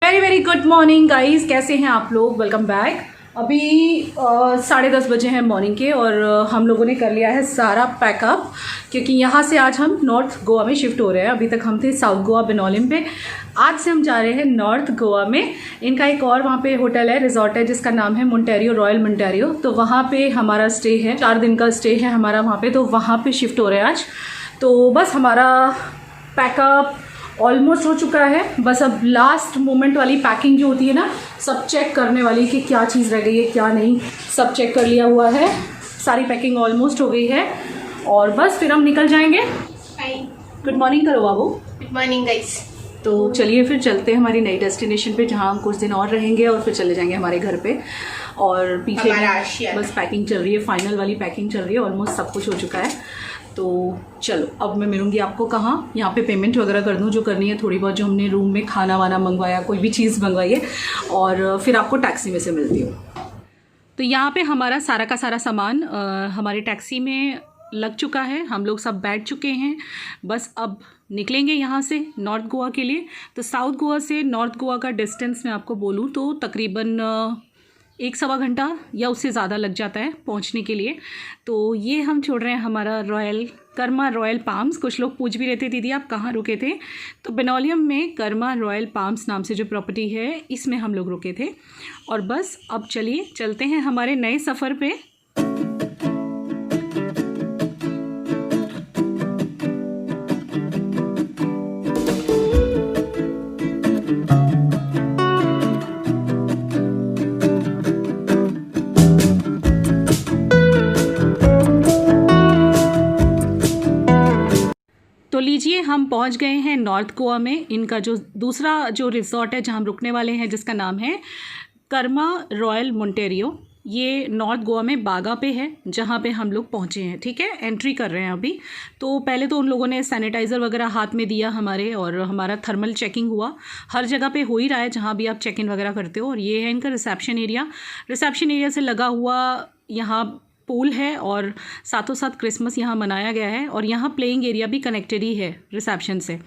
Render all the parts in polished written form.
Very very good morning guys, कैसे हैं आप लोग। Welcome back. अभी 10:30 बजे हैं मॉर्निंग के और हम लोगों ने कर लिया है सारा पैकअप, क्योंकि यहाँ से आज हम नॉर्थ गोवा में शिफ्ट हो रहे हैं। अभी तक हम थे साउथ गोवा बेनोलिम पे, आज से हम जा रहे हैं नॉर्थ गोवा में। इनका एक और वहाँ पे होटल है, रिजॉर्ट है, जिसका नाम है मोंटेरियो, रॉयल मोंटेरियो। तो वहाँ पे हमारा स्टे है, 4 दिन का स्टे है हमारा वहाँ पे। तो वहाँ पे शिफ्ट हो रहे हैं आज। तो बस हमारा पैकअप ऑलमोस्ट हो चुका है। बस अब लास्ट मोमेंट वाली पैकिंग जो होती है ना, सब चेक करने वाली कि क्या चीज़ रह गई है क्या नहीं, सब चेक कर लिया हुआ है। सारी पैकिंग ऑलमोस्ट हो गई है और बस फिर हम निकल जाएंगे। गुड मॉर्निंग करो बाबू। Good morning guys. तो चलिए फिर चलते हैं हमारी नई डेस्टिनेशन पे, जहाँ हम कुछ दिन और रहेंगे और फिर चले जाएंगे हमारे घर पे। और पीछे बस पैकिंग चल रही है, फाइनल वाली पैकिंग चल रही है, ऑलमोस्ट सब कुछ हो चुका है। तो चलो अब मैं मिलूंगी आपको कहाँ, यहाँ पे पेमेंट वगैरह कर दूँ जो करनी है, थोड़ी बहुत जो हमने रूम में खाना वाना मंगवाया, कोई भी चीज़ मंगवाई है, और फिर आपको टैक्सी में से मिलती हूँ। तो यहाँ पे हमारा सारा का सारा सामान हमारी टैक्सी में लग चुका है, हम लोग सब बैठ चुके हैं। बस अब निकलेंगे यहाँ से नॉर्थ गोवा के लिए। तो साउथ गोवा से नॉर्थ गोवा का डिस्टेंस मैं आपको बोलूँ तो तकरीबन 1-1.25 घंटा या उससे ज़्यादा लग जाता है पहुँचने के लिए। तो ये हम छोड़ रहे हैं हमारा कर्मा रॉयल पाम्स। कुछ लोग पूछ भी रहे थे दीदी आप कहाँ रुके थे, तो बेनोलिम में कर्मा रॉयल पाम्स नाम से जो प्रॉपर्टी है, इसमें हम लोग रुके थे। और बस अब चलिए चलते हैं हमारे नए सफ़र पे। तो लीजिए हम पहुंच गए हैं नॉर्थ गोवा में। इनका जो दूसरा जो रिजॉर्ट है जहां हम रुकने वाले हैं, जिसका नाम है कर्मा रॉयल मोंटेरियो, ये नॉर्थ गोवा में बागा पे है, जहाँ पे हम लोग पहुँचे हैं। ठीक है, एंट्री कर रहे हैं अभी। तो पहले तो उन लोगों ने सैनिटाइज़र वगैरह हाथ में दिया हमारे, और हमारा थर्मल चेकिंग हुआ। हर जगह पे हो ही रहा है जहाँ भी आप चेक इन वगैरह करते हो। और ये है इनका रिसेप्शन एरिया। रिसेप्शन एरिया से लगा हुआ यहाँ पूल है और साथों साथ क्रिसमस यहाँ मनाया गया है। और यहाँ प्लेइंग एरिया भी कनेक्टेड ही है रिसेप्शन से,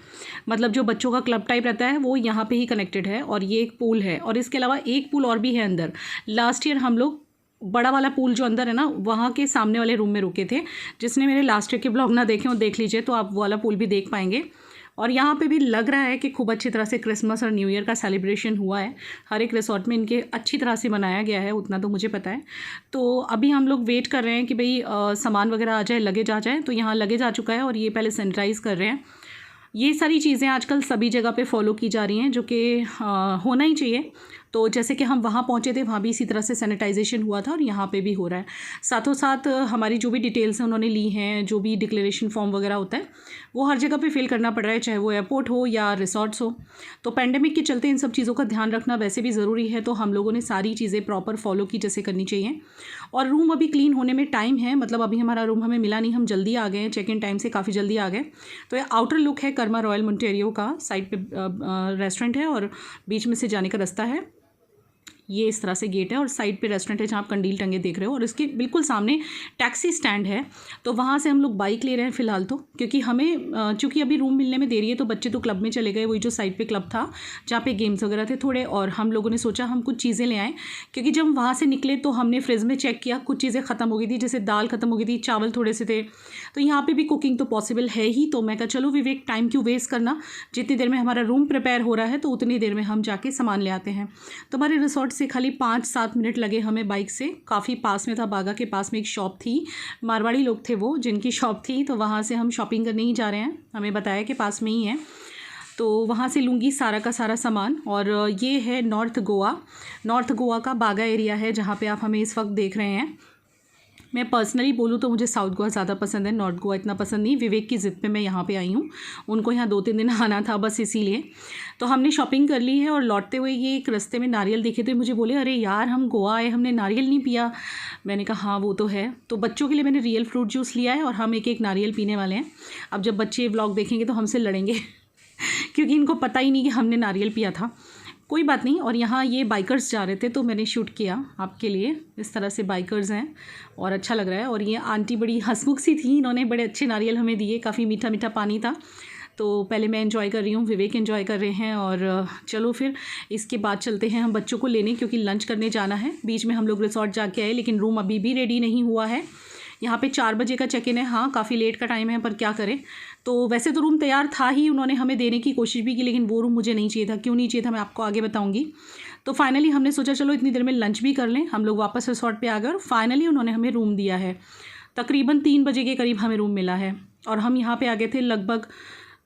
मतलब जो बच्चों का क्लब टाइप रहता है वो यहाँ पे ही कनेक्टेड है। और ये एक पूल है, और इसके अलावा एक पूल और भी है अंदर। लास्ट ईयर हम लोग बड़ा वाला पूल जो अंदर है ना, वहाँ के सामने वाले रूम में रुके थे। जिसने मेरे लास्ट ईयर के ब्लॉग ना देखे हो देख लीजिए, तो आप वो वाला पूल भी देख पाएंगे। और यहाँ पे भी लग रहा है कि खूब अच्छी तरह से क्रिसमस और न्यू ईयर का सेलिब्रेशन हुआ है। हर एक रिसोर्ट में इनके अच्छी तरह से मनाया गया है, उतना तो मुझे पता है। तो अभी हम लोग वेट कर रहे हैं कि भाई सामान वगैरह आ जाए, लगेज आ जाए। तो यहाँ लगेज आ चुका है और ये पहले सैनिटाइज़ कर रहे हैं। ये सारी चीज़ें आजकल सभी जगह पे फॉलो की जा रही हैं, जो कि होना ही चाहिए। तो जैसे कि हम वहाँ पहुँचे थे, वहाँ भी इसी तरह से सैनिटाइजेशन हुआ था, और यहाँ पे भी हो रहा है। साथों साथ हमारी जो भी डिटेल्स हैं उन्होंने ली हैं, जो भी डिक्लेरेशन फॉर्म वगैरह होता है वो हर जगह पे फिल करना पड़ रहा है, चाहे वो एयरपोर्ट हो या रिसॉर्ट्स हो। तो पेंडेमिक के चलते इन सब चीज़ों का ध्यान रखना वैसे भी ज़रूरी है, तो हम लोगों ने सारी चीज़ें प्रॉपर फॉलो की जैसे करनी चाहिए। और रूम अभी क्लीन होने में टाइम है, मतलब अभी हमारा रूम हमें मिला नहीं, हम जल्दी आ गए हैं, चेक इन टाइम से काफ़ी जल्दी आ गए। तो ये आउटर लुक है कर्मा रॉयल मोंटेरियो का। साइड पे रेस्टोरेंट है और बीच में से जाने का रास्ता है। ये इस तरह से गेट है और साइड पे रेस्टोरेंट है जहाँ आप कंडील टंगे देख रहे हो, और इसके बिल्कुल सामने टैक्सी स्टैंड है। तो वहाँ से हम लोग बाइक ले रहे हैं फ़िलहाल तो, क्योंकि हमें चूँकि अभी रूम मिलने में देरी है, तो बच्चे तो क्लब में चले गए, वही जो साइड पे क्लब था जहाँ पे गेम्स वगैरह थे थोड़े। और हम लोगों ने सोचा हम कुछ चीज़ें ले आएँ, क्योंकि जब हम वहाँ से निकले तो हमने फ्रिज में चेक किया, कुछ चीज़ें ख़त्म हो गई थी, जैसे दाल ख़त्म हो गई थी, चावल थोड़े से थे। तो यहाँ पर भी कुकिंग तो पॉसिबल है ही। तो मैं कहा चलो विवेक, टाइम क्यों वेस्ट करना, जितनी देर में हमारा रूम प्रिपेयर हो रहा है तो उतनी देर में हम जाके सामान ले आते हैं। तो हमारे रिसोर्ट से खाली 5-7 मिनट लगे हमें बाइक से, काफ़ी पास में था। बागा के पास में एक शॉप थी, मारवाड़ी लोग थे वो जिनकी शॉप थी, तो वहाँ से हम शॉपिंग करने ही जा रहे हैं। हमें बताया कि पास में ही है, तो वहाँ से लूँगी सारा का सारा सामान। और ये है नॉर्थ गोवा। नॉर्थ गोवा का बागा एरिया है जहाँ पे आप हमें इस वक्त देख रहे हैं। मैं पर्सनली बोलूँ तो मुझे साउथ गोवा ज़्यादा पसंद है, नॉर्थ गोवा इतना पसंद नहीं। विवेक की ज़िद पे मैं यहाँ पे आई हूँ, उनको यहाँ 2-3 दिन आना था बस इसीलिए। तो हमने शॉपिंग कर ली है और लौटते हुए ये एक रास्ते में नारियल देखे थे, मुझे बोले अरे यार हम गोवा आए, हमने नारियल नहीं पिया। मैंने कहा हाँ वो तो है। तो बच्चों के लिए मैंने रियल फ्रूट जूस लिया है और हम एक नारियल पीने वाले हैं। अब जब बच्चे व्लॉग देखेंगे तो हमसे लड़ेंगे क्योंकि इनको पता ही नहीं कि हमने नारियल पिया था। कोई बात नहीं। और यहाँ ये बाइकर्स जा रहे थे तो मैंने शूट किया आपके लिए। इस तरह से बाइकर्स हैं और अच्छा लग रहा है। और ये आंटी बड़ी हंसमुख सी थी, इन्होंने बड़े अच्छे नारियल हमें दिए, काफ़ी मीठा मीठा पानी था। तो पहले मैं एंजॉय कर रही हूँ, विवेक एंजॉय कर रहे हैं, और चलो फिर इसके बाद चलते हैं हम बच्चों को लेने, क्योंकि लंच करने जाना है। बीच में हम लोग रिसॉर्ट जाके आए, लेकिन रूम अभी भी रेडी नहीं हुआ है। यहाँ पे 4 बजे का चेक इन है। हाँ, काफ़ी लेट का टाइम है, पर क्या करें। तो वैसे तो रूम तैयार था ही, उन्होंने हमें देने की कोशिश भी की, लेकिन वो रूम मुझे नहीं चाहिए था। क्यों नहीं चाहिए था मैं आपको आगे बताऊँगी। तो फाइनली हमने सोचा चलो इतनी देर में लंच भी कर लें। हम लोग वापस रिसॉर्ट पे आ गए और फाइनली उन्होंने हमें रूम दिया है। तकरीबन 3 बजे के करीब हमें रूम मिला है, और हम यहाँ पे आ गए थे लगभग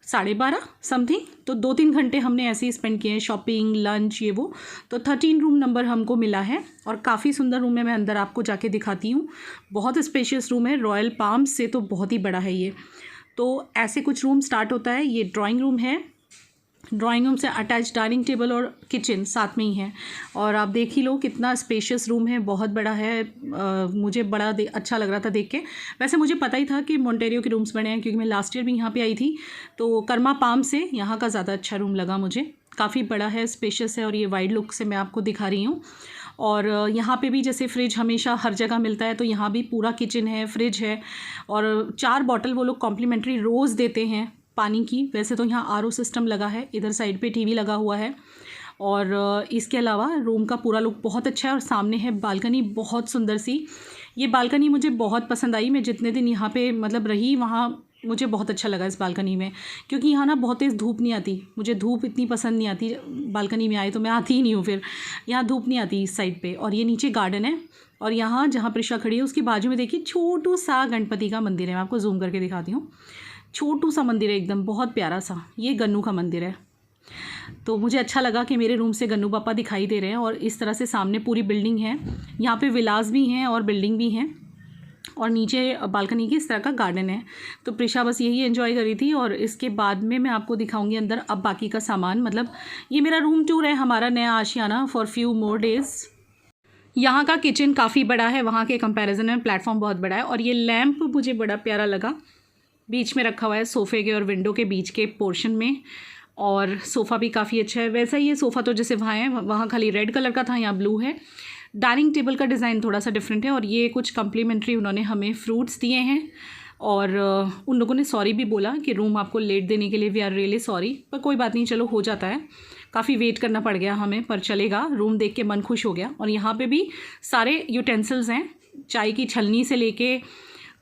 12:30 समथिंग। तो 2-3 घंटे हमने ऐसे ही स्पेंड किए हैं, शॉपिंग, लंच, ये वो। तो 13 रूम नंबर हमको मिला है, और काफ़ी सुंदर रूम है। मैं अंदर आपको जाके दिखाती हूँ। बहुत स्पेशियस रूम है, रॉयल पाम्स से तो बहुत ही बड़ा है ये। तो ऐसे कुछ रूम स्टार्ट होता है। ये ड्राइंग रूम है, ड्राइंग रूम से अटैच डाइनिंग टेबल और किचन साथ में ही है। और आप देख ही लो कितना स्पेशियस रूम है, बहुत बड़ा है। मुझे बड़ा अच्छा लग रहा था देख के। वैसे मुझे पता ही था कि मोंटेरियो के रूम्स बने हैं, क्योंकि मैं लास्ट ईयर भी यहाँ पे आई थी। तो कर्मा पाम से यहाँ का ज़्यादा अच्छा रूम लगा मुझे। काफ़ी बड़ा है, स्पेशियस है, और ये वाइड लुक से मैं आपको दिखा रही हूँ। और यहाँ पे भी जैसे फ्रिज हमेशा हर जगह मिलता है, तो यहाँ भी पूरा किचन है, फ्रिज है, और 4 बॉटल वो लोग कॉम्प्लीमेंट्री रोज़ देते हैं पानी की। वैसे तो यहाँ आरओ सिस्टम लगा है, इधर साइड पे टीवी लगा हुआ है। और इसके अलावा रूम का पूरा लुक बहुत अच्छा है, और सामने है बालकनी बहुत सुंदर सी। ये बालकनी मुझे बहुत पसंद आई। मैं जितने दिन यहाँ पे मतलब रही, वहाँ मुझे बहुत अच्छा लगा इस बालकनी में, क्योंकि यहाँ ना बहुत तेज़ धूप नहीं आती। मुझे धूप इतनी पसंद नहीं आती, बालकनी में आए तो मैं आती ही नहीं हूँ फिर। यहाँ धूप नहीं आती इस साइड पे। और ये नीचे गार्डन है, और यहाँ जहाँ प्रिशा खड़ी है उसकी बाजू में देखिए छोटू सा गणपति का मंदिर है। मैं आपको जूम करके दिखाती हूँ। छोटू सा मंदिर है, एकदम बहुत प्यारा सा। ये गन्नू का मंदिर है। तो मुझे अच्छा लगा कि मेरे रूम से गन्नू पापा दिखाई दे रहे हैं। और इस तरह से सामने पूरी बिल्डिंग है, यहाँ पे विलास भी हैं और बिल्डिंग भी हैं, और नीचे बालकनी की इस तरह का गार्डन है। तो प्रिशा बस यही एंजॉय करी थी, और इसके बाद में मैं आपको दिखाऊंगी अंदर अब बाकी का सामान। मतलब ये मेरा रूम टूर है, हमारा नया आशियाना फॉर फ्यू मोर डेज़। यहाँ का किचन काफ़ी बड़ा है, वहाँ के कंपैरिजन में प्लेटफॉर्म बहुत बड़ा है। और ये लैंप मुझे बड़ा प्यारा लगा, बीच में रखा हुआ है सोफ़े के और विंडो के बीच के पोर्शन में। और सोफ़ा भी काफ़ी अच्छा है। वैसा ही ये सोफ़ा तो जैसे वहाँ है, वहाँ खाली रेड कलर का था, यहाँ ब्लू है। डाइनिंग टेबल का डिज़ाइन थोड़ा सा डिफरेंट है। और ये कुछ कम्प्लीमेंट्री उन्होंने हमें फ्रूट्स दिए हैं, और उन लोगों ने सॉरी भी बोला कि रूम आपको लेट देने के लिए वी आर रियली सॉरी। पर कोई बात नहीं, चलो हो जाता है। काफ़ी वेट करना पड़ गया हमें, पर चलेगा। रूम देख के मन खुश हो गया। और यहाँ पे भी सारे यूटेंसिल्स हैं, चाय की छलनी से लेके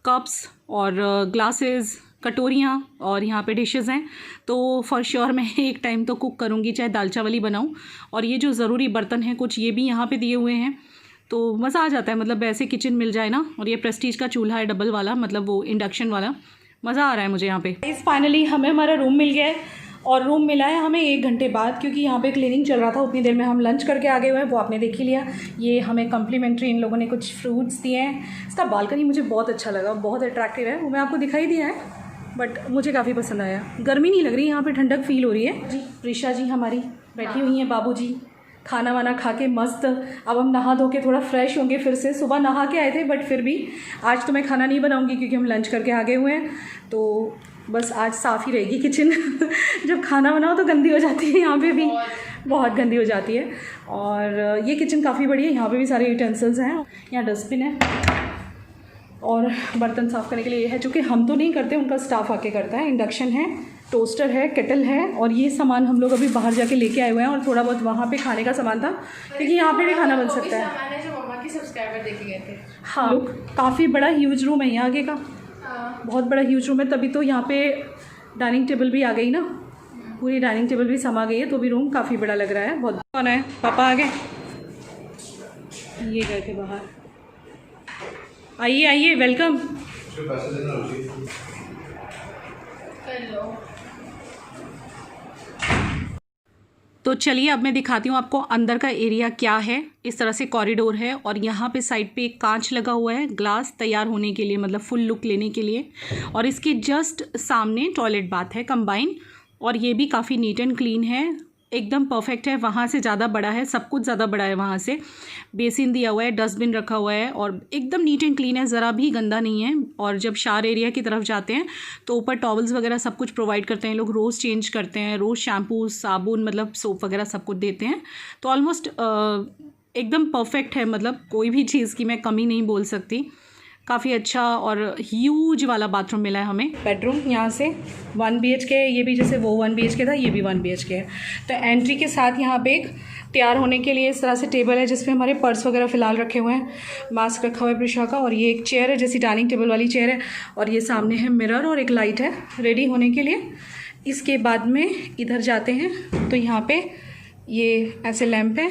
कप्स और ग्लासेस, कटोरियाँ, और यहाँ पे डिशेज़ हैं। तो फॉर श्योर मैं एक टाइम तो कुक करूँगी, चाहे दाल चावल ही बनाऊँ। और ये जो ज़रूरी बर्तन हैं कुछ, ये भी यहाँ पे दिए हुए हैं। तो मज़ा आ जाता है, मतलब ऐसे किचन मिल जाए ना। और ये प्रेस्टीज का चूल्हा है, डबल वाला, मतलब वो इंडक्शन वाला। मज़ा आ रहा है मुझे यहाँ पे। फाइनली हमें हमारा रूम मिल गया है, और रूम मिला है हमें 1 घंटे बाद, क्योंकि यहाँ पे क्लीनिंग चल रहा था। उतनी देर में हम लंच करके आ गए हुए हैं, वो आपने देख ही लिया। ये हमें कम्प्लीमेंट्री इन लोगों ने कुछ फ्रूट्स दिए हैं। इसका बालकनी मुझे बहुत अच्छा लगा, बहुत अट्रैक्टिव है। वो मैं आपको दिखाई दिया है, बट मुझे काफ़ी पसंद आया। गर्मी नहीं लग रही, यहाँ पे ठंडक फील हो रही है। जी प्रिशा जी हमारी बैठी हुई हैं, बाबूजी खाना वाना खा के मस्त। अब हम नहा धो के थोड़ा फ्रेश होंगे फिर से। सुबह नहा के आए थे, बट फिर भी आज तो मैं खाना नहीं बनाऊंगी, क्योंकि हम लंच करके आ गए हुए हैं। तो बस आज साफ़ ही रहेगी किचन। जब खाना बनाओ तो गंदी हो जाती है, यहाँ पे भी बहुत गंदी हो जाती है। और ये किचन काफ़ी बड़ी है, यहाँ पे भी सारे यूटेंसिल्स हैं। यहाँ डस्टबिन है, और बर्तन साफ़ करने के लिए ये है, चूँकि हम तो नहीं करते, उनका स्टाफ आके करता है। इंडक्शन है, टोस्टर है, केटल है। और ये सामान हम लोग अभी बाहर जाके लेके आए हुए हैं, और थोड़ा बहुत वहाँ पे खाने का सामान था, क्योंकि यहाँ पे भी खाना बन सकता है। जो मम्मा की सब्सक्राइबर देखे गए थे। हाँ, काफ़ी बड़ा ह्यूज रूम है यहाँ आगे का। बहुत बड़ा ह्यूज रूम है, तभी तो यहाँ पे डाइनिंग टेबल भी आ गई ना, पूरी डाइनिंग टेबल भी समा गई है। तो भी रूम काफ़ी बड़ा लग रहा है। बहुत कौन है, पापा आ गए, ये गए थे बाहर। आइए आइए, वेलकम। तो चलिए अब मैं दिखाती हूँ आपको अंदर का एरिया क्या है। इस तरह से कॉरिडोर है, और यहाँ पे साइड पे एक कांच लगा हुआ है, ग्लास तैयार होने के लिए, मतलब फुल लुक लेने के लिए। और इसके जस्ट सामने टॉयलेट बाथ है कंबाइन, और ये भी काफ़ी नीट एंड क्लीन है, एकदम परफेक्ट है। वहाँ से ज़्यादा बड़ा है, सब कुछ ज़्यादा बड़ा है वहाँ से। बेसिन दिया हुआ है, डस्टबिन रखा हुआ है, और एकदम नीट एंड क्लीन है, ज़रा भी गंदा नहीं है। और जब शावर एरिया की तरफ जाते हैं तो ऊपर टॉवल्स वगैरह सब कुछ प्रोवाइड करते हैं लोग, रोज़ चेंज करते हैं, रोज़ शैम्पू, साबुन, मतलब सोप वगैरह सब कुछ देते हैं। तो ऑलमोस्ट एकदम परफेक्ट है, मतलब कोई भी चीज़ की मैं कमी नहीं बोल सकती। काफ़ी अच्छा और ह्यूज वाला बाथरूम मिला है हमें। बेडरूम यहाँ से 1 BHK है, ये भी जैसे वो 1 BHK था, ये भी 1 BHK है। तो एंट्री के साथ यहाँ पे एक तैयार होने के लिए इस तरह से टेबल है जिसपे हमारे पर्स वगैरह फ़िलहाल रखे हुए हैं, मास्क रखा हुआ है प्रिशा का, और ये एक चेयर है जैसी डाइनिंग टेबल वाली चेयर है, और ये सामने है मिरर और एक लाइट है रेडी होने के लिए। इसके बाद में इधर जाते हैं तो यहाँ पे ये ऐसे लैंप है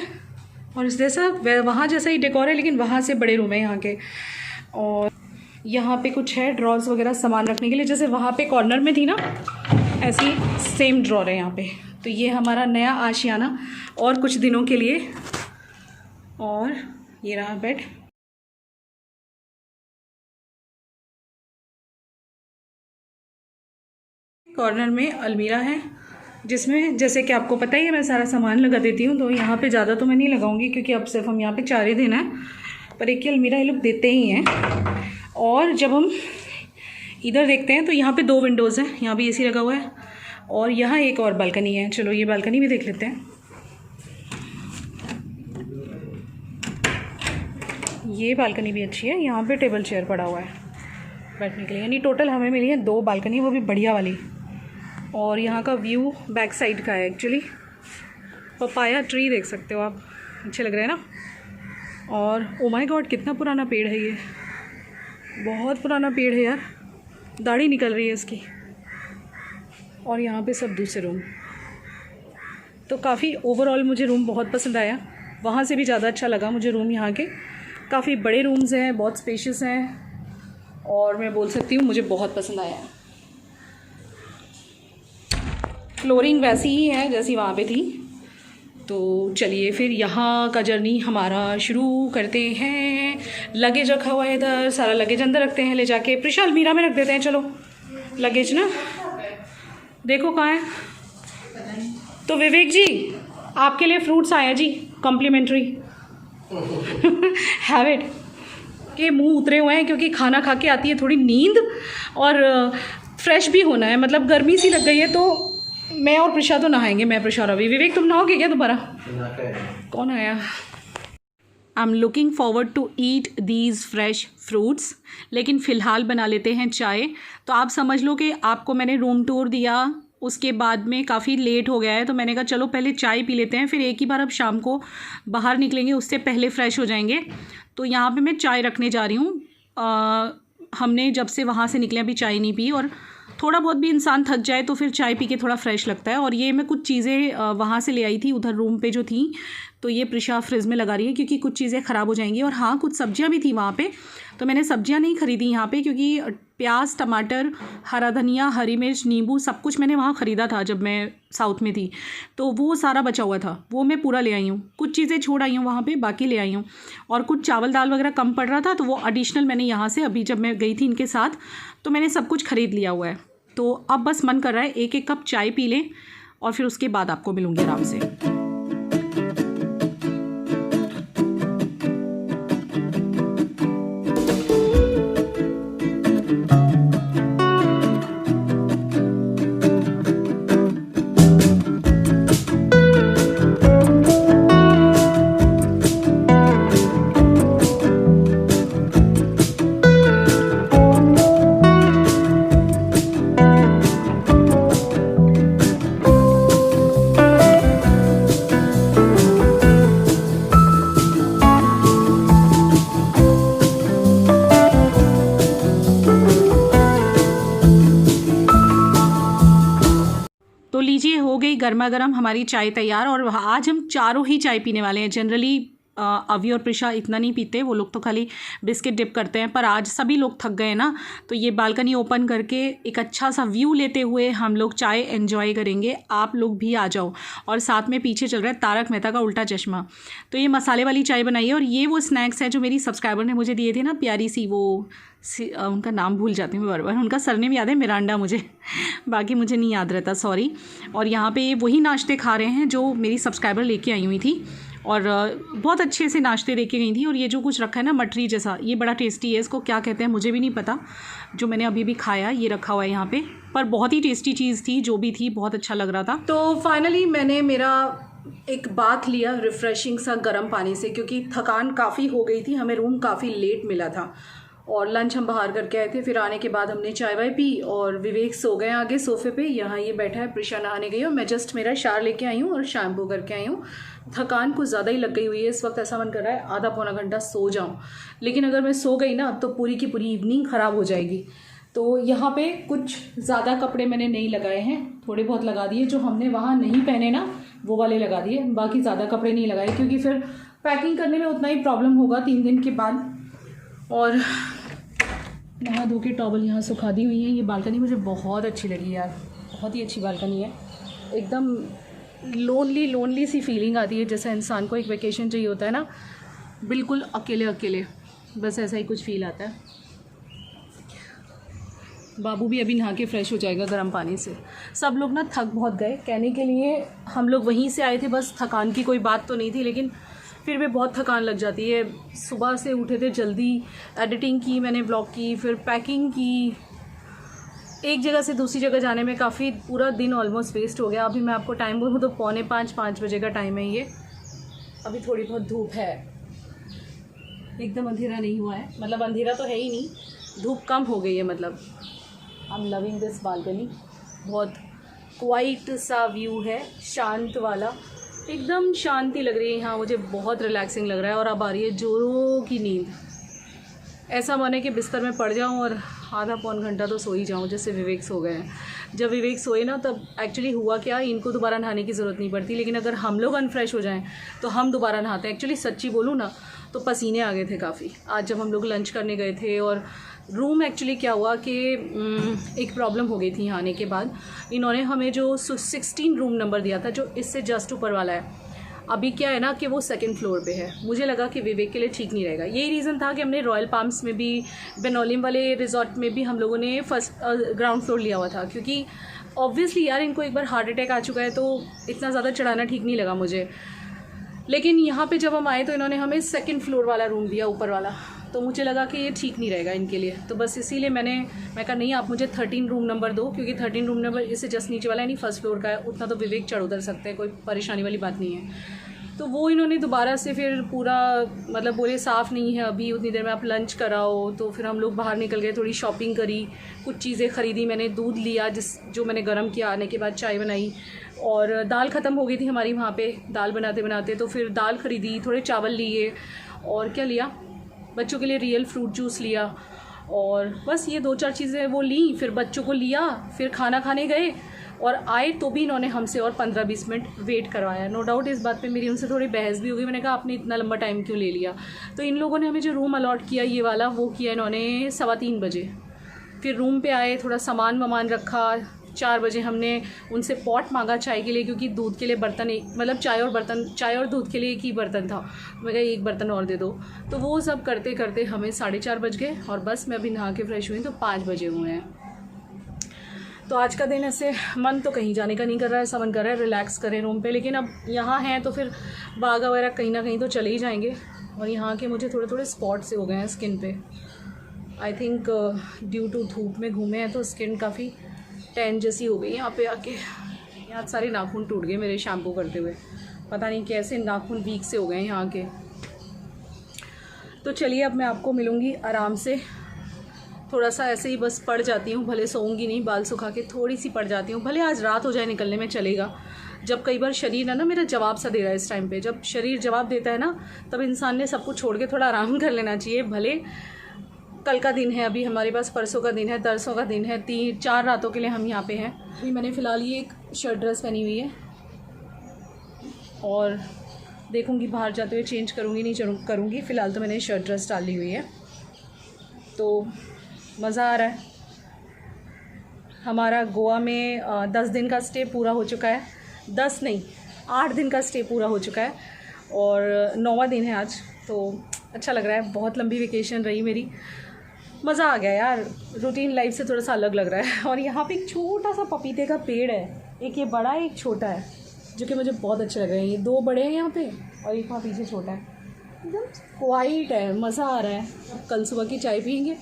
और इस जैसा वहाँ जैसा ही डेकोर है, लेकिन वहाँ से बड़े रूम है यहाँ के। और यहाँ पे कुछ है ड्रॉर्स वगैरह सामान रखने के लिए, जैसे वहाँ पे कॉर्नर में थी ना, ऐसी सेम ड्रॉर है यहाँ पे। तो ये हमारा नया आशियाना और कुछ दिनों के लिए। और ये रहा बेड। कॉर्नर में अलमीरा है जिसमें जैसे कि आपको पता ही है मैं सारा सामान लगा देती हूँ, तो यहाँ पे ज़्यादा तो मैं नहीं लगाऊंगी क्योंकि अब सिर्फ हम यहाँ पे 4 ही दिन हैं, पर एक ही अलमीरा ये लोग देते ही हैं। और जब हम इधर देखते हैं तो यहाँ पे 2 विंडोज़ हैं, यहाँ भी AC लगा हुआ है, और यहाँ एक और बालकनी है। चलो ये बालकनी भी देख लेते हैं। ये बालकनी भी अच्छी है, यहाँ पे टेबल चेयर पड़ा हुआ है बैठने के लिए, यानी टोटल हमें मिली है 2 बालकनी, वो भी बढ़िया वाली। और यहाँ का व्यू बैक साइड का है एक्चुअली। पपाया ट्री देख सकते हो आप, अच्छे लग रहे हैं ना। और ओ माय गॉड कितना पुराना पेड़ है ये, बहुत पुराना पेड़ है यार, दाढ़ी निकल रही है इसकी। और यहाँ पे सब दूसरे रूम, तो काफ़ी ओवरऑल मुझे रूम बहुत पसंद आया, वहाँ से भी ज़्यादा अच्छा लगा मुझे रूम यहाँ के। काफ़ी बड़े रूम्स हैं, बहुत स्पेशियस हैं, और मैं बोल सकती हूँ मुझे बहुत पसंद आया है। फ्लोरिंग वैसी ही है जैसी वहाँ पे थी। तो चलिए फिर यहाँ का जर्नी हमारा शुरू करते हैं। लगेज रखा हुआ है इधर, सारा लगेज अंदर रखते हैं ले जाके। प्रिशा अलमीरा में रख देते हैं, चलो लगेज ना, देखो कहाँ है। तो विवेक जी आपके लिए फ्रूट्स आया जी, कॉम्प्लीमेंट्री। Have it. के मुंह उतरे हुए हैं क्योंकि खाना खा के आती है थोड़ी नींद, और फ्रेश भी होना है, मतलब गर्मी सी लग गई है। तो मैं और प्रिशा तो नहाएंगे, मैं प्रिशा रवि। विवेक तुम नहाओगे क्या दोबारा? कौन आया? I am looking forward to eat these fresh fruits, लेकिन फ़िलहाल बना लेते हैं चाय। तो आप समझ लो कि आपको मैंने रूम टूर दिया, उसके बाद में काफ़ी लेट हो गया है, तो मैंने कहा चलो पहले चाय पी लेते हैं, फिर एक ही बार अब शाम को बाहर निकलेंगे, उससे पहले फ़्रेश हो जाएंगे। तो यहाँ पे मैं चाय रखने जा रही हूँ। हमने जब से वहाँ से निकले अभी चाय नहीं पी, और थोड़ा बहुत भी इंसान थक जाए तो फिर चाय पी के थोड़ा फ्रेश लगता है। और ये मैं कुछ चीज़ें वहाँ से ले आई थी उधर रूम पे जो थी, तो ये प्रिशा फ्रिज में लगा रही है क्योंकि कुछ चीज़ें ख़राब हो जाएंगी। और हाँ, कुछ सब्जियाँ भी थी वहाँ पे, तो मैंने सब्जियाँ नहीं ख़रीदी यहाँ पे क्योंकि प्याज, टमाटर, हरा धनिया, हरी मिर्च, नींबू सब कुछ मैंने वहाँ ख़रीदा था जब मैं साउथ में थी, तो वो सारा बचा हुआ था, वो मैं पूरा ले आई हूँ। कुछ चीज़ें छोड़ आई हूँ वहाँ पे, बाकी ले आई हूँ। और कुछ चावल दाल वगैरह कम पड़ रहा था, तो वो एडिशनल मैंने यहाँ से, अभी जब मैं गई थी इनके साथ, तो मैंने सब कुछ ख़रीद लिया हुआ है। तो अब बस मन कर रहा है एक एक कप चाय पी लें, और फिर उसके बाद आपको मिलूँगी आराम से। तो लीजिए, हो गई गर्मा गर्म हमारी चाय तैयार। और आज हम चारों ही चाय पीने वाले हैं। जनरली अवी और प्रिशा इतना नहीं पीते, वो लोग तो खाली बिस्किट डिप करते हैं, पर आज सभी लोग थक गए ना, तो ये बालकनी ओपन करके एक अच्छा सा व्यू लेते हुए हम लोग चाय एंजॉय करेंगे। आप लोग भी आ जाओ। और साथ में पीछे चल रहा है तारक मेहता का उल्टा चश्मा। तो ये मसाले वाली चाय बनाई है, और ये वो स्नैक्स है जो मेरी सब्सक्राइबर ने मुझे दिए थे ना, प्यारी सी वो उनका नाम भूल जाती हूँ बार, उनका सरनेम याद है मिरांडा मुझे, बाकी मुझे नहीं याद रहता, सॉरी। और यहाँ पे ये वही नाश्ते खा रहे हैं जो मेरी सब्सक्राइबर लेके आई हुई थी, और बहुत अच्छे से नाश्ते लेके गई थी। और ये जो कुछ रखा है ना मटरी जैसा, ये बड़ा टेस्टी है, इसको क्या कहते हैं मुझे भी नहीं पता, जो मैंने अभी भी खाया ये रखा हुआ है यहाँ पे, पर बहुत ही टेस्टी चीज़ थी, जो भी थी बहुत अच्छा लग रहा था। तो फाइनली मैंने मेरा एक बाथ लिया रिफ़्रेशिंग सा गर्म पानी से, क्योंकि थकान काफ़ी हो गई थी, हमें रूम काफ़ी लेट मिला था। और लंच हम बाहर करके आए थे। फिर आने के बाद हमने चाय वाय पी और विवेक सो गए आगे सोफ़े पे। यहाँ ये बैठा है, प्रिशा नहाने गई और मैं जस्ट मेरा शावर लेके आई हूँ और शैम्पू करके आई हूँ। थकान कुछ ज़्यादा ही लग गई हुई है इस वक्त। ऐसा मन कर रहा है आधा पौना घंटा सो जाऊँ, लेकिन अगर मैं सो गई ना तो पूरी की पूरी इवनिंग ख़राब हो जाएगी। तो यहाँ पे कुछ ज़्यादा कपड़े मैंने नहीं लगाए हैं, थोड़े बहुत लगा दिए। जो हमने वहाँ नहीं पहने ना वो वाले लगा दिए, बाकी ज़्यादा कपड़े नहीं लगाए क्योंकि फिर पैकिंग करने में उतना ही प्रॉब्लम होगा 3 दिन के बाद। और नहा धो के टॉवल यहाँ सुखा दी हुई है। ये बालकनी मुझे बहुत अच्छी लगी यार, बहुत ही अच्छी बालकनी है। एकदम लोनली सी फीलिंग आती है, जैसा इंसान को एक वेकेशन चाहिए होता है ना, बिल्कुल अकेले अकेले, बस ऐसा ही कुछ फील आता है। बाबू भी अभी नहा के फ्रेश हो जाएगा गर्म पानी से। सब लोग ना थक बहुत गए, कहने के लिए हम लोग वहीं से आए थे, बस थकान की कोई बात तो नहीं थी, लेकिन फिर भी बहुत थकान लग जाती है। सुबह से उठे थे जल्दी, एडिटिंग की मैंने व्लॉग की, फिर पैकिंग की, एक जगह से दूसरी जगह जाने में काफ़ी पूरा दिन ऑलमोस्ट वेस्ट हो गया। अभी मैं आपको टाइम बोलूँ तो 4:45-5 बजे का टाइम है ये। अभी थोड़ी बहुत धूप है, एकदम अंधेरा नहीं हुआ है, मतलब अंधेरा तो है ही नहीं, धूप कम हो गई है। मतलब I am loving this balcony, बहुत क्वाइट सा व्यू है, शांत वाला, एकदम शांति लग रही है यहाँ, मुझे बहुत रिलैक्सिंग लग रहा है। और अब आ रही है जोरों की नींद, ऐसा मन है कि बिस्तर में पड़ जाऊँ और आधा पौन घंटा तो सो ही जाऊँ, जैसे विवेक सो गए हैं। जब विवेक सोए ना तब एक्चुअली हुआ क्या, इनको दोबारा नहाने की ज़रूरत नहीं पड़ती, लेकिन अगर हम लोग अनफ्रेश हो जाएं तो हम दोबारा नहाते हैं। एक्चुअली सच्ची बोलूँ ना तो पसीने आ गए थे काफ़ी आज जब हम लोग लंच करने गए थे। और रूम एक्चुअली क्या हुआ कि एक प्रॉब्लम हो गई थी यहाँ आने के बाद। इन्होंने हमें जो 16 रूम नंबर दिया था, जो इससे जस्ट ऊपर वाला है, अभी क्या है ना कि वो 2nd फ्लोर पे है। मुझे लगा कि विवेक के लिए ठीक नहीं रहेगा, यही रीज़न था कि हमने रॉयल पाम्स में भी, बेनोलिम वाले रिजॉर्ट में भी हम लोगों ने ग्राउंड फ्लोर लिया हुआ था, क्योंकि ऑब्वियसली यार इनको एक बार हार्ट अटैक आ चुका है तो इतना ज़्यादा चढ़ाना ठीक नहीं लगा मुझे। लेकिन यहाँ पे जब हम आए तो इन्होंने हमें 2nd फ्लोर वाला रूम दिया, ऊपर वाला, तो मुझे लगा कि ये ठीक नहीं रहेगा इनके लिए। तो बस इसीलिए मैं कहा नहीं, आप मुझे 13 रूम नंबर दो, क्योंकि 13 रूम नंबर इससे जस्ट नीचे वाला है, नहीं 1st फ्लोर का है, उतना तो विवेक चढ़ उतर सकते हैं, कोई परेशानी वाली बात नहीं है। तो वो इन्होंने दोबारा से फिर पूरा मतलब बोले साफ़ नहीं है अभी, उतनी देर में आप लंच कराओ। तो फिर हम लोग बाहर निकल गए, थोड़ी शॉपिंग करी, कुछ चीज़ें ख़रीदी, मैंने दूध लिया जो मैंने गर्म किया, आने के बाद चाय बनाई, और दाल ख़त्म हो गई थी हमारी वहाँ पे दाल बनाते बनाते, तो फिर दाल ख़रीदी, थोड़े चावल लिए, और क्या लिया, बच्चों के लिए रियल फ्रूट जूस लिया, और बस ये 2-4 चीज़ें वो ली। फिर बच्चों को लिया, फिर खाना खाने गए, और आए तो भी इन्होंने हमसे और 15-20 मिनट वेट करवाया। नो डाउट इस बात पे मेरी उनसे थोड़ी बहस भी हो गई, मैंने कहा आपने इतना लंबा टाइम क्यों ले लिया। तो इन लोगों ने हमें जो रूम अलॉट किया ये वाला, वो किया इन्होंने 3:15 बजे। फिर रूम पे आए, थोड़ा सामान वामान रखा, 4 बजे हमने उनसे पॉट मांगा चाय के लिए, क्योंकि दूध के लिए बर्तन मतलब चाय और दूध के लिए एक ही बर्तन था, मैं कहा एक बर्तन और दे दो। तो वो सब करते करते हमें 4:30 बज गए, और बस मैं अभी नहा के फ्रेश हुई तो 5 बजे हुए हैं। तो आज का दिन ऐसे मन तो कहीं जाने का नहीं कर रहा है, ऐसा मन कर रहा है रिलैक्स करें रूम पे, लेकिन अब यहाँ हैं तो फिर बाग वगैरह कहीं ना कहीं तो चले ही जाएंगे। और यहाँ के मुझे थोड़े थोड़े स्पॉट से हो गए हैं स्किन पे, आई थिंक ड्यू टू धूप में घूमे हैं तो स्किन काफ़ी टैन जैसी हो गई यहाँ पे आके। यहाँ सारे नाखून टूट गए मेरे शैम्पू करते हुए, पता नहीं कैसे नाखून वीक से हो गए यहाँ के। तो चलिए अब मैं आपको मिलूँगी आराम से, थोड़ा सा ऐसे ही बस पड़ जाती हूँ, भले सोऊंगी नहीं, बाल सुखा के थोड़ी सी पड़ जाती हूँ, भले आज रात हो जाए निकलने में चलेगा। जब कई बार शरीर है ना मेरा जवाब सा दे रहा है इस टाइम पे, जब शरीर जवाब देता है ना तब इंसान ने सब कुछ छोड़ के थोड़ा आराम कर लेना चाहिए। भले कल का दिन है, अभी हमारे पास परसों का दिन है, तरसों का दिन है, 3-4 रातों के लिए हम यहाँ पे हैं। अभी मैंने फ़िलहाल ये एक शर्ट ड्रेस पहनी हुई है, और देखूँगी बाहर जाते हुए चेंज करूँगी नहीं करूँगी। फ़िलहाल तो मैंने शर्ट ड्रेस डाली हुई है, तो मज़ा आ रहा है। हमारा गोवा में 10 दिन का स्टे पूरा हो चुका है, 10 नहीं 8 दिन का स्टे पूरा हो चुका है, और 9वां दिन है आज। तो अच्छा लग रहा है, बहुत लंबी वेकेशन रही मेरी, मज़ा आ गया यार, रूटीन लाइफ से थोड़ा सा अलग लग रहा है। और यहाँ पे एक छोटा सा पपीते का पेड़ है, एक ये बड़ा है एक छोटा है, जो कि मुझे बहुत अच्छे लग रहे हैं। ये 2 बड़े हैं यहाँ पे और एक वहाँ पीछे छोटा है, एकदम क्वाइट है, मज़ा आ रहा है। कल सुबह की चाय पियेंगे,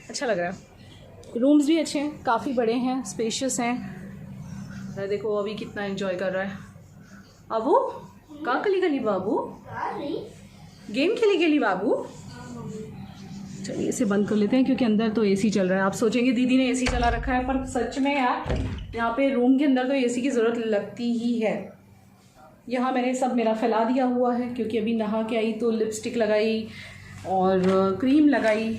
अच्छा लग रहा है। रूम्स भी अच्छे हैं, काफ़ी बड़े हैं, स्पेशियस हैं। देखो अभी कितना एंजॉय कर रहा है अबू, कहाँ गली बाबू, गेम खेली बाबू। चलिए इसे बंद कर लेते हैं क्योंकि अंदर तो एसी चल रहा है। आप सोचेंगे दीदी ने एसी चला रखा है, पर सच में यार यहाँ पे रूम के अंदर तो एसी की ज़रूरत लगती ही है। यहाँ मैंने सब मेरा फैला दिया हुआ है क्योंकि अभी नहा के आई तो लिपस्टिक लगाई और क्रीम लगाई।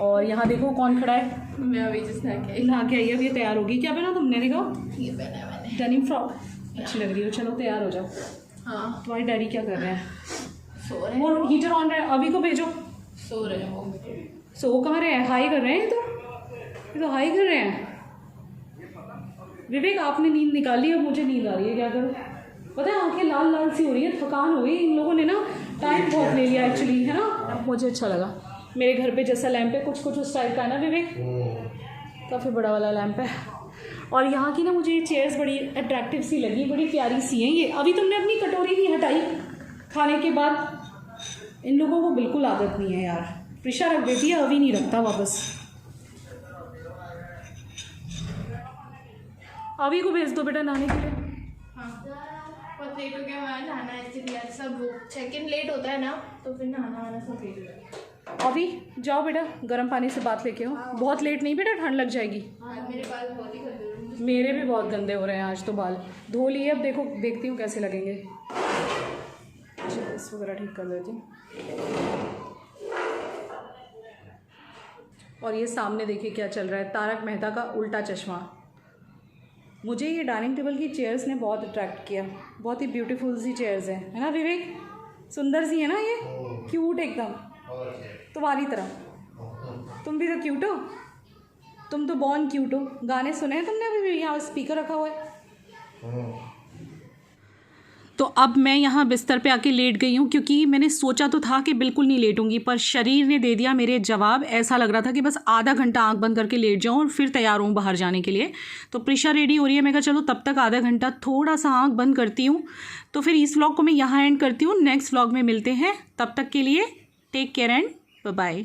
और यहाँ देखो कौन खड़ा है, मैं अभी जिस नहा के आई, अब ये तैयार होगी। क्या पहना तुमने, देखो ये पहना है मैंने। डेनिम फ्रॉक अच्छी लग रही है। चलो तैयार हो जाओ। हाँ तुम्हारे डैडी क्या कर रहे हैं? सो रहे हैं। वो हीटर ऑन है, अभी को भेजो। सो रहे हैं वो। सो कहाँ रहे हैं? हाई कर रहे हैं ये तो हाई कर रहे हैं। विवेक आपने नींद निकाली, अब मुझे नींद आ रही है, क्या करूँ? पता है आंखें लाल लाल सी हो रही है, थकान हो गई। इन लोगों ने ना टाइम बहुत ले लिया एक्चुअली, है ना। अब मुझे अच्छा लगा। मेरे घर पे जैसा लैंप है कुछ कुछ उस टाइप का है ना विवेक, काफ़ी बड़ा वाला लैंप है। और यहाँ की ना मुझे ये चेयर्स बड़ी अट्रैक्टिव सी लगी, बड़ी प्यारी सी हैं ये। अभी तुमने अपनी कटोरी नहीं हटाई खाने के बाद। इन लोगों को बिल्कुल आदत नहीं है यार। प्रिशा रख देती है, अभी नहीं रखता वापस। अभी को भेज दो बेटा नहाने के लिए। हाँ बहुत लेट हो गया, मैं नहाना एक्चुअली आज सब वो चेक इन लेट होता है ना, तो फिर नहाना वाना सब लेट हो गया। अभी जाओ बेटा गर्म पानी से बात लेके आओ। बहुत लेट नहीं बेटा, ठंड लग जाएगी। हाँ मेरे बाल बहुत ही गंदे हो रहे हैं। मेरे भी बहुत गंदे हो रहे हैं आज तो, बाल धो लिए। अब देखो देखती हूँ कैसे लगेंगे। इस वगैरह ठीक कर देती हूँ। और ये सामने देखिए क्या चल रहा है, तारक मेहता का उल्टा चश्मा। मुझे ये डाइनिंग टेबल की चेयर्स ने बहुत अट्रैक्ट किया। बहुत ही ब्यूटीफुल सी चेयर्स हैं, है ना विवेक? सुंदर सी है ना ये, क्यूट एकदम तुम्हारी तरह। तुम भी तो क्यूट हो, तुम तो बॉर्न क्यूट हो। गाने सुने हैं तुमने? अभी भी यहाँ स्पीकर रखा हुआ है। तो अब मैं यहाँ बिस्तर पे आके लेट गई हूँ क्योंकि मैंने सोचा तो था कि बिल्कुल नहीं लेटूंगी, पर शरीर ने दे दिया मेरे जवाब। ऐसा लग रहा था कि बस आधा घंटा आंख बंद करके लेट जाऊँ और फिर तैयार हूँ बाहर जाने के लिए। तो प्रिशा रेडी हो रही है, मैं कहा चलो तब तक आधा घंटा थोड़ा सा आंख बंद करती हूँ। तो फिर इस व्लॉग को मैं यहाँ एंड करती हूँ। नेक्स्ट व्लॉग में मिलते हैं, तब तक के लिए take care and bye bye.